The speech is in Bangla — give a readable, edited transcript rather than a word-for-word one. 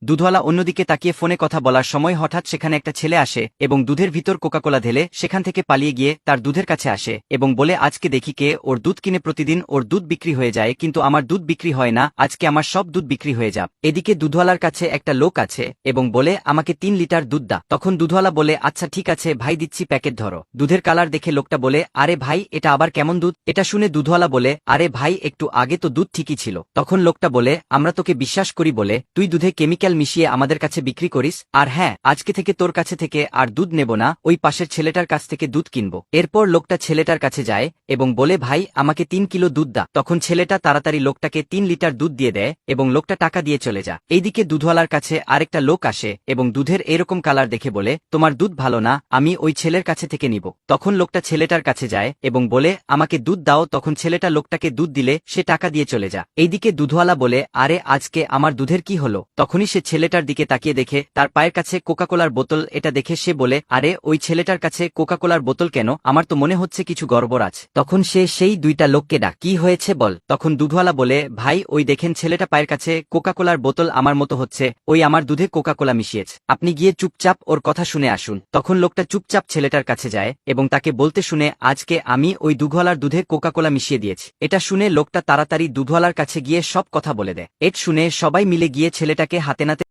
দুধওয়ালা অন্যদিকে তাকিয়ে ফোনে কথা বলার সময় হঠাৎ সেখানে একটা ছেলে আসে এবং দুধের ভিতর কোকাকোলা ঢেলে সেখান থেকে পালিয়ে গিয়ে তার দুধের কাছে আসে এবং বলে আজকে দেখি কে ওর দুধ কিনে প্রতিদিন ওর দুধ বিক্রি হয়ে যায়, কিন্তু আমার দুধ বিক্রি হয় না, আজকে আমার সব দুধ বিক্রি হয়ে যাবে। এদিকে দুধওয়ালার কাছে একটা লোক আছে এবং বলে আমাকে 3 লিটার দুধ দা। তখন দুধওয়ালা বলে আচ্ছা ঠিক আছে ভাই দিচ্ছি, প্যাকেট ধরো। দুধের কালার দেখে লোকটা বলে আরে ভাই এটা আবার কেমন দুধ? এটা শুনে দুধওয়ালা বলে আরে ভাই একটু আগে তো দুধ ঠিকই ছিল। তখন লোকটা বলে আমরা তোকে বিশ্বাস করি বলে তুই দুধে কেমিক্যাল মিশিয়ে আমাদের কাছে বিক্রি করিস, আর হ্যাঁ আজকে থেকে তোর কাছে থেকে আর দুধ নেব না, ওই পাশের ছেলেটার কাছ থেকে দুধ কিনবো। এরপর লোকটা ছেলেটার কাছে যায় এবং বলে ভাই আমাকে 3 কিলো দুধ দা। তখন ছেলেটা তাড়াতাড়ি লোকটাকে 3 লিটার দুধ দিয়ে দেয় এবং লোকটা টাকা দিয়ে চলে যায়। এইদিকে দুধওয়ালার কাছে আরেকটা লোক আসে এবং দুধের এরকম কালার দেখে বলে তোমার দুধ ভালো না, আমি ওই ছেলের কাছে থেকে নিব। তখন লোকটা ছেলেটার কাছে যায় এবং বলে আমাকে দুধ দাও। তখন ছেলেটা লোকটাকে দুধ দিলে সে টাকা দিয়ে চলে যায়। এইদিকে দুধওয়ালা বলে আরে আজকে আমার দুধের কি হলো? তখনই সে ছেলেটার দিকে তাকিয়ে দেখে তার পায়ের কাছে কোকাকোলার বোতল। এটা দেখে সে বলে আরে ওই ছেলেটার কাছে কোকাকোলার বোতল কেন? আমার তো মনে হচ্ছে কিছু গড়বড় আছে। তখন সে সেই দুইটা লোককে ডাক, কি হয়েছে বল? তখন দুধওয়ালা বলে ভাই ওই দেখেন ছেলেটা পায়ের কাছে কোকাকোলার বোতল আমার মতো হচ্ছে, ওই আমার দুধে কোকাকোলা মিশিয়েছে, আপনি গিয়ে চুপচাপ ওর কথা শুনে আসুন। তখন লোকটা চুপচাপ ছেলেটার কাছে যায় এবং তাকে বলতে শুনে আজকে আমি ওই দুধওয়ালার দুধে কোকাকোলা মিশিয়ে দিয়েছি। এটা শুনে লোকটা তাড়াতাড়ি দুধওয়ালার কাছে গিয়ে সব কথা বলে দেয়। এটা শুনে সবাই মিলে গিয়ে ছেলেটাকে হাতে নাতে